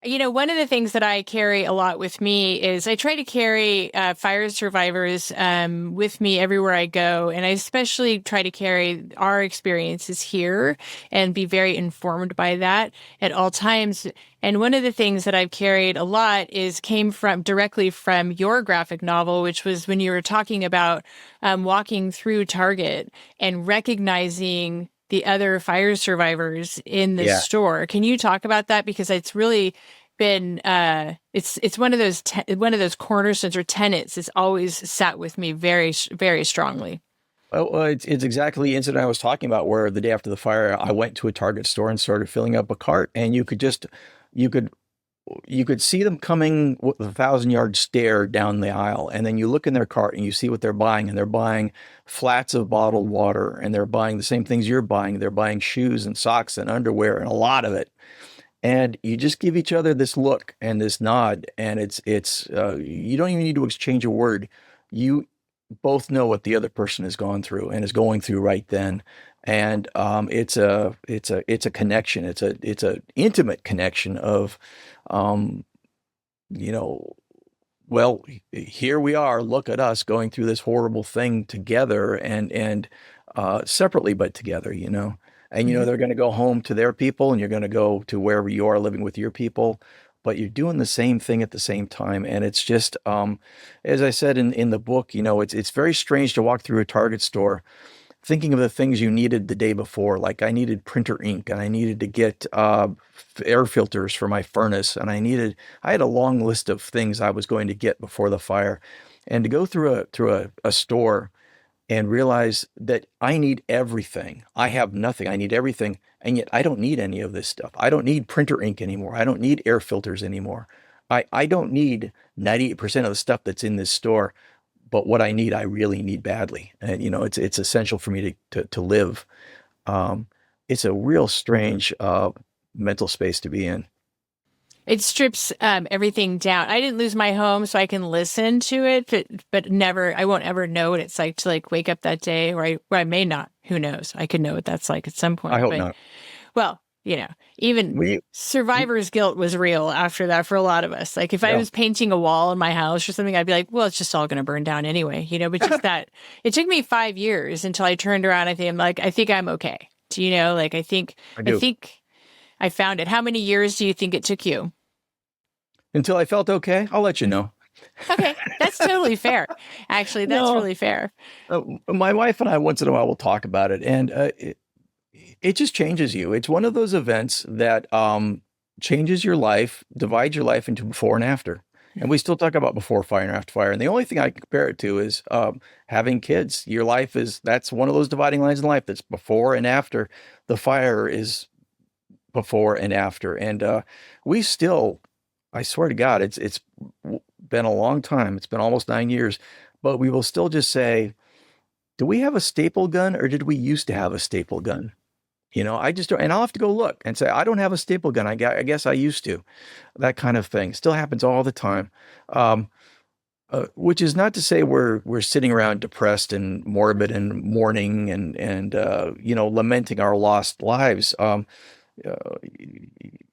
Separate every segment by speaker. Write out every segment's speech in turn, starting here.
Speaker 1: One of the things that I carry a lot with me is I try to carry fire survivors with me everywhere I go. And I especially try to carry our experiences here and be very informed by that at all times. And one of the things that I've carried a lot is came from directly from your graphic novel, which was when you were talking about walking through Target and recognizing the other fire survivors in the
Speaker 2: Yeah.
Speaker 1: store. Can you talk about that? Because it's really been it's one of those cornerstones or tenets. It's always sat with me very strongly.
Speaker 2: Well, it's exactly the incident I was talking about where the day after the fire, I went to a Target store and started filling up a cart, and you could you could see them coming with a 1,000 yard stare down the aisle, and then you look in their cart and you see what they're buying, and they're buying flats of bottled water, and they're buying the same things you're buying. They're buying shoes and socks and underwear and a lot of it. And you just give each other this look and this nod, and it's you don't even need to exchange a word. You both know what the other person has gone through and is going through right then, and it's a connection. It's a intimate connection of, um, you know, well, here we are. Look at us going through this horrible thing together, and separately but together. And
Speaker 1: Mhm.
Speaker 2: they're going to go home to their people, and you're going to go to wherever you are living with your people, but you're doing the same thing at the same time. And it's just, as I said in the book, it's very strange to walk through a Target store thinking of the things you needed the day before. Like I needed printer ink, and I needed to get air filters for my furnace, and I had a long list of things I was going to get before the fire. And to go through a store and realize that I need everything. I have nothing. I need everything. And yet I don't need any of this stuff. I don't need printer ink anymore. I don't need air filters anymore. I don't need 98% of the stuff that's in this store, but what I need, I really need badly. And it's essential for me to live. Um, it's a real strange mental space to be in.
Speaker 1: It strips everything down. I didn't lose my home, so I can listen to it, but never. I won't ever know what it's like to like wake up that day, or I may not. Who knows? I could know what that's like at some
Speaker 2: I
Speaker 1: point,
Speaker 2: hope
Speaker 1: but
Speaker 2: not.
Speaker 1: well, even
Speaker 2: We, we
Speaker 1: survivor's guilt was real after that for a lot of us. Like if I
Speaker 2: yeah,
Speaker 1: was painting a wall in my house or something, I'd be like, well, it's just all going to burn down anyway. But just that it took me 5 years until I turned around. I think I'm okay. Like
Speaker 2: I
Speaker 1: I
Speaker 2: do.
Speaker 1: think I found it. How many years do you think it took you?
Speaker 2: Until I felt okay, I'll let you know.
Speaker 1: Okay, that's totally fair. Actually, that's
Speaker 2: No,
Speaker 1: really fair.
Speaker 2: my wife and I once in a while will talk about it, and it just changes you. It's one of those events that changes your life, divides your life into before and after. And we still talk about before fire and after fire. And the only thing I can compare it to is having kids. Your life that's one of those dividing lines in life that's before and after. The fire is before and after. And we still, I swear to God, it's been a long time. It's been almost 9 years, but we will still just say, do we have a staple gun, or did we used to have a staple gun? I just don't, and I'll have to go look and say, I don't have a staple gun. I guess I used to. That kind of thing still happens all the time. Um, which is not to say we're sitting around depressed and morbid and mourning and lamenting our lost lives. Uh,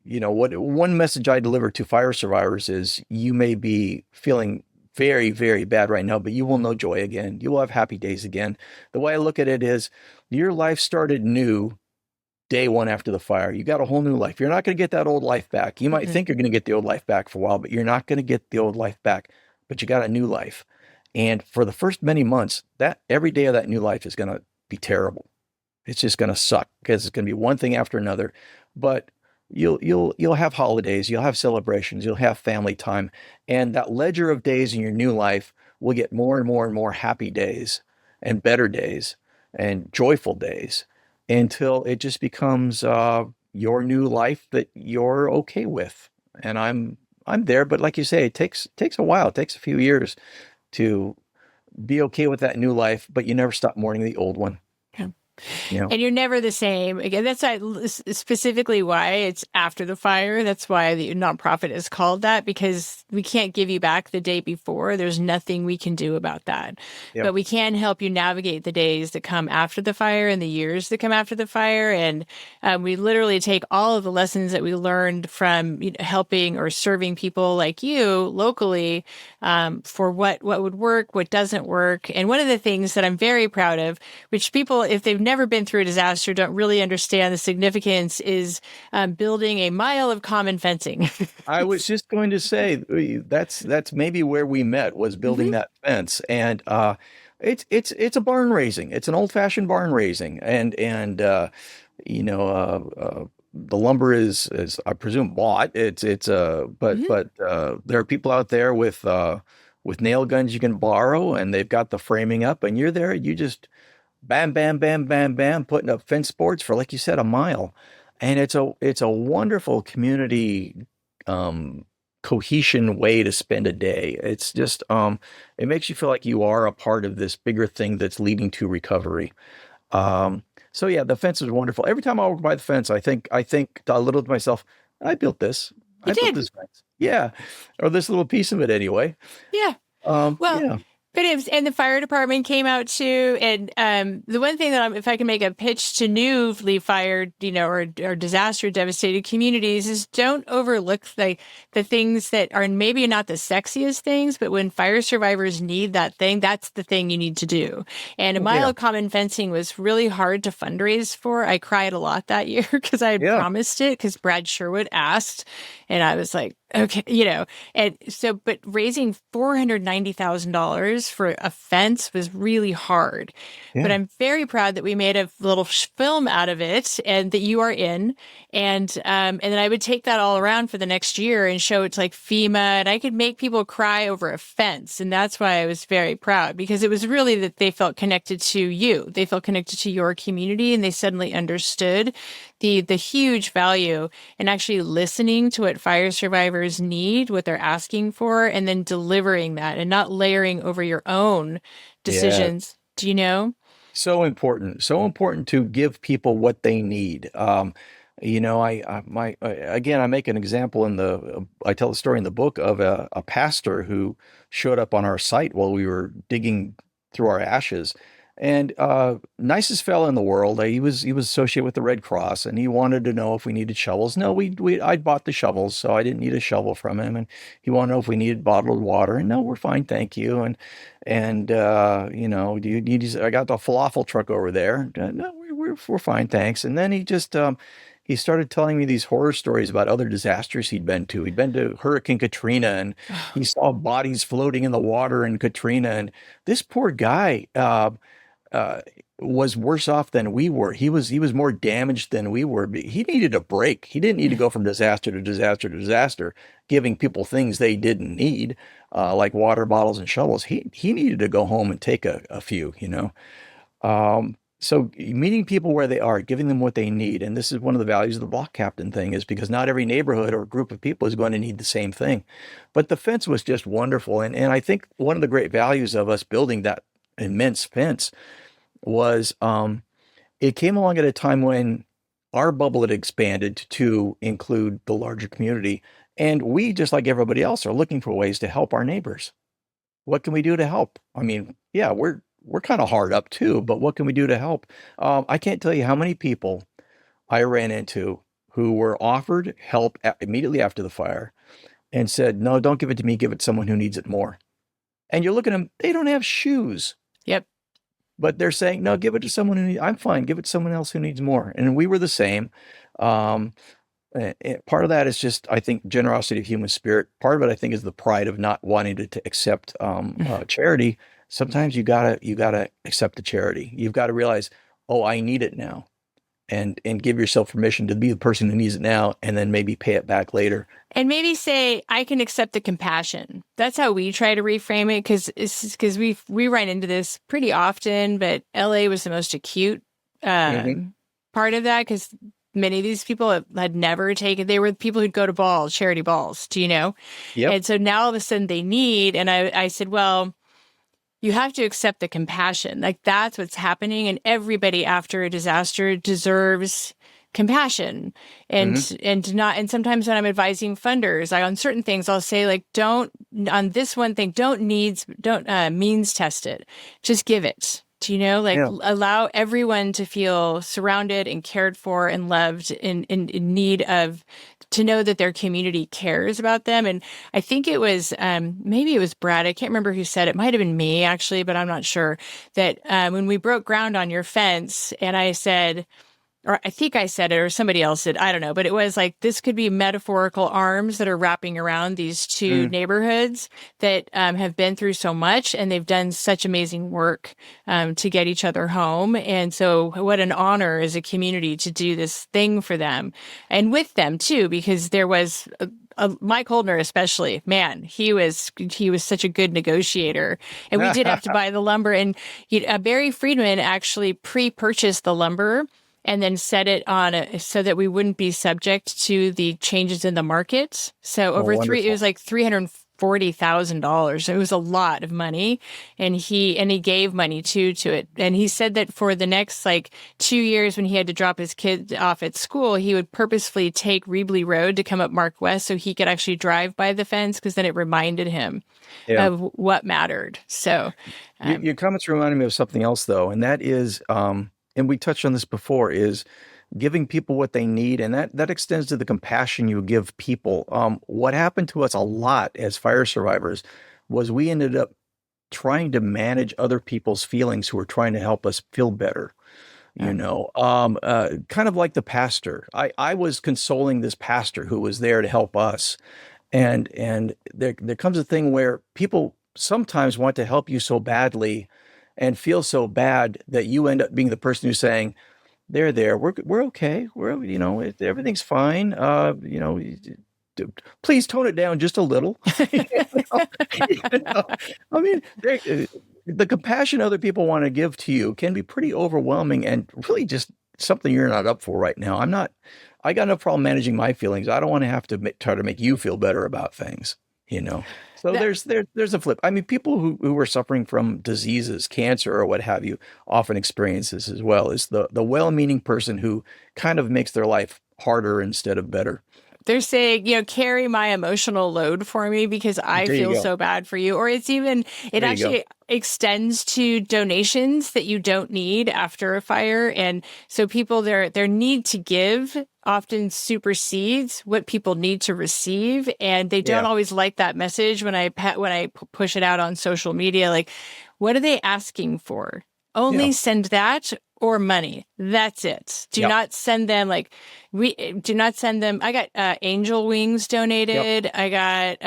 Speaker 2: what one message I deliver to fire survivors is you may be feeling very, very bad right now, but you will know joy again. You will have happy days again. The way I look at it is your life started new day one after the fire. You got a whole new life. You're not going to get that old life back. You might
Speaker 1: Mhm.
Speaker 2: think you're going to get the old life back for a while, but you're not going to get the old life back. But you got a new life. And for the first many months, that every day of that new life is going to be terrible. It's just going to suck because it's going to be one thing after another. But you'll have holidays, you'll have celebrations, you'll have family time, and that ledger of days in your new life will get more and more and more happy days and better days and joyful days until it just becomes your new life that you're okay with. And I'm there, but like you say, it takes a while. It takes a few years to be okay with that new life, but you never stop mourning the old one.
Speaker 1: Yeah.
Speaker 2: You know,
Speaker 1: And you're never the same. Again, specifically why it's after the fire. That's why the nonprofit is called that, because we can't give you back the day before. There's nothing we can do about that.
Speaker 2: yeah,
Speaker 1: But we can help you navigate the days that come after the fire and the years that come after the fire. And we literally take all of the lessons that we learned from helping or serving people like you locally, for what would work, what doesn't work. And one of the things that I'm very proud of, which people, if they've never been through a disaster, don't really understand the significance, is building a mile of common fencing.
Speaker 2: I was just going to say that's maybe where we met was building
Speaker 1: Hmm.
Speaker 2: that fence, and it's a barn raising. It's an old-fashioned barn raising, and you know the lumber is I presume bought. It's
Speaker 1: Hmm.
Speaker 2: but there are people out there with nail guns you can borrow, and they've got the framing up, and you're there. You just bam, bam, bam, bam, bam, putting up fence boards for, like you said, a mile. And it's a wonderful community um, cohesion way to spend a day. It's just it makes you feel like you are a part of this bigger thing that's leading to recovery. Um, so yeah, the fence is wonderful. Every time I walk by the fence, I think a little to myself, I built this.
Speaker 1: You
Speaker 2: I built
Speaker 1: did.
Speaker 2: this fence. Yeah. Or this little piece of it anyway.
Speaker 1: Yeah. Well,
Speaker 2: Yeah.
Speaker 1: but it was, and the fire department came out too. And the one thing that if I can make a pitch to newly fired, or disaster devastated communities, is don't overlook the things that are maybe not the sexiest things, but when fire survivors need that thing, that's the thing you need to do. And a
Speaker 2: Oh,
Speaker 1: mile
Speaker 2: yeah.
Speaker 1: of common fencing was really hard to fundraise for. I cried a lot that year because I had
Speaker 2: Yeah.
Speaker 1: promised it because Brad Sherwood asked, and I was like, okay, and so, but raising $490,000 for a fence was really hard. But
Speaker 2: Yeah.
Speaker 1: I'm very proud that we made a little film out of it, and that you are in. And then I would take that all around for the next year and show it to like FEMA, and I could make people cry over a fence. And that's why I was very proud, because it was really that they felt connected to you. They felt connected to your community, and they suddenly understood the huge value in actually listening to what fire survivors need, what they're asking for, and then delivering that and not layering over your own
Speaker 2: Yeah.
Speaker 1: decisions. Do you know?
Speaker 2: So important to give people what they need. Again, I make an example I tell a story in the book of a pastor who showed up on our site while we were digging through our ashes, and nicest fella in the world. He was associated with the Red Cross, and he wanted to know if we needed shovels. No, I'd bought the shovels, so I didn't need a shovel from him, and he wanted to know if we needed bottled water, and no, we're fine, thank you, and do you need? I got the falafel truck over there. No, we're fine, thanks. And then he started telling me these horror stories about other disasters he'd been to. He'd been to Hurricane Katrina, and he saw bodies floating in the water in Katrina. And this poor guy uh, was worse off than we were. He was more damaged than we were. He needed a break. He didn't need to go from disaster to disaster to disaster, giving people things they didn't need, like water bottles and shovels. He needed to go home and take a few. So meeting people where they are, giving them what they need, and this is one of the values of the block captain thing, is because not every neighborhood or group of people is going to need the same thing. But the fence was just wonderful, and I think one of the great values of us building that immense fence was it came along at a time when our bubble had expanded to include the larger community. And we, just like everybody else, are looking for ways to help our neighbors. What can we do to help? I mean, yeah, we're kind of hard up too, but what can we do to help? I can't tell you how many people I ran into who were offered help immediately after the fire and said, "No, don't give it to me. Give it to someone who needs it more." And you look at them; they don't have shoes.
Speaker 1: Yep.
Speaker 2: But they're saying, no, give it to someone who needs, I'm fine, give it to someone else who needs more. And we were the same. Um, Part of that is just, I think, generosity of human spirit. Part of it, I think, is the pride of not wanting to accept charity. Sometimes you gotta accept the charity. You've got to realize, oh, I need it now, and give yourself permission to be the person who needs it now, and then maybe pay it back later.
Speaker 1: And maybe say, I can accept the compassion. That's how we try to reframe it, because we run into this pretty often, but LA was the most acute
Speaker 2: Hmm.
Speaker 1: part of that, because many of these people had never taken, they were the people who'd go to balls, charity balls, do you know?
Speaker 2: Yep.
Speaker 1: And so now all of a sudden they need, and I said, well, You have to accept the compassion. Like that's what's happening. And everybody after a disaster deserves compassion and not, and sometimes when I'm advising funders, on certain things, I'll say like, don't, on this one thing, don't means test it. Just give it. Do you know, like
Speaker 2: Yeah.
Speaker 1: allow everyone to feel surrounded and cared for and loved in need of, to know that their community cares about them. And I think it was, maybe it was Brad. I can't remember who said it. Might have been me actually, but I'm not sure that, when we broke ground on your fence and I said, or I think I said it or somebody else did, I don't know, but it was like, this could be metaphorical arms that are wrapping around these two neighborhoods that have been through so much and they've done such amazing work to get each other home. And so what an honor as a community to do this thing for them and with them too, because there was Mike Holdner, especially, man, he was such a good negotiator, and we did have to buy the lumber. And Barry Friedman actually pre-purchased the lumber and then set it on so that we wouldn't be subject to the changes in the market. So over it was like $340,000. It was a lot of money, and he gave money to it. And he said that for the next like 2 years, when he had to drop his kid off at school, he would purposefully take Rebley Road to come up Mark West so he could actually drive by the fence, because then it reminded him of what mattered. So
Speaker 2: your comments reminded me of something else though, and that is, and we touched on this before, is giving people what they need. And that extends to the compassion you give people. What happened to us a lot as fire survivors was we ended up trying to manage other people's feelings who were trying to help us feel better. Kind of like the pastor. I was consoling this pastor who was there to help us. And there comes a thing where people sometimes want to help you so badly and feel so bad that you end up being the person who's saying, we're okay. Everything's fine. Please tone it down just a little. I mean, the compassion other people want to give to you can be pretty overwhelming and really just something you're not up for right now. I got no problem managing my feelings. I don't want to have to try to make you feel better about things, So there's a flip. I mean, people who are suffering from diseases, cancer or what have you, often experience this as well. Is the well-meaning person who kind of makes their life harder instead of better.
Speaker 1: They're saying, carry my emotional load for me because I feel so bad for you. Or it actually extends to donations that you don't need after a fire. And so people, their need to give often supersedes what people need to receive. And they don't always like that message when I push it out on social media. Like, what are they asking for? Only send that or money. That's it. Do not send them do not send them. I got angel wings donated. I got,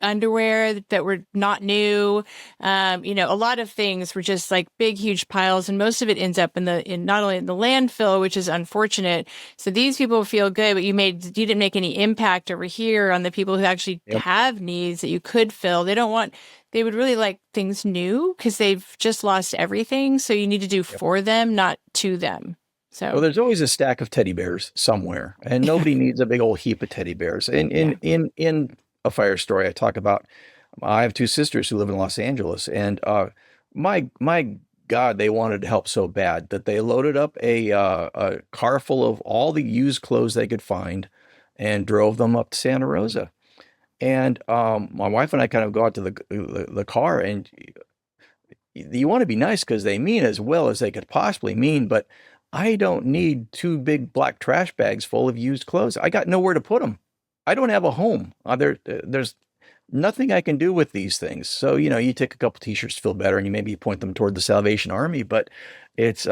Speaker 1: underwear that were not new. A lot of things were just like big, huge piles. And most of it ends up in not only in the landfill, which is unfortunate. So these people feel good, but you didn't make any impact over here on the people who actually have needs that you could fill. They would really like things new because they've just lost everything. So you need to do for them, not to them. So
Speaker 2: there's always a stack of teddy bears somewhere, and nobody needs a big old heap of teddy bears. In a fire story, I talk about, I have two sisters who live in Los Angeles, and my God, they wanted to help so bad that they loaded up a car full of all the used clothes they could find and drove them up to Santa Rosa. And my wife and I kind of go out to the car, and you want to be nice because they mean as well as they could possibly mean, but I don't need two big black trash bags full of used clothes. I got nowhere to put them. I don't have a home. There's nothing I can do with these things. So, you take a couple t-shirts to feel better, and you maybe point them toward the Salvation Army, but it's,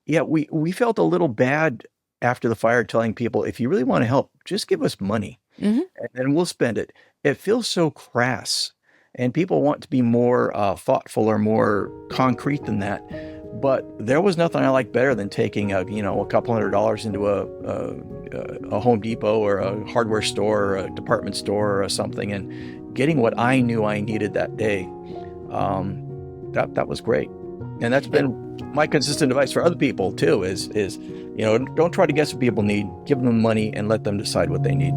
Speaker 2: we felt a little bad after the fire telling people, if you really want to help, just give us money. And then we'll spend it. It feels so crass, and people want to be more thoughtful or more concrete than that. But there was nothing I liked better than taking a couple $100s into a Home Depot or a hardware store or a department store or something, and getting what I knew I needed that day. That was great, and that's been my consistent advice for other people too. Is don't try to guess what people need. Give them money and let them decide what they need.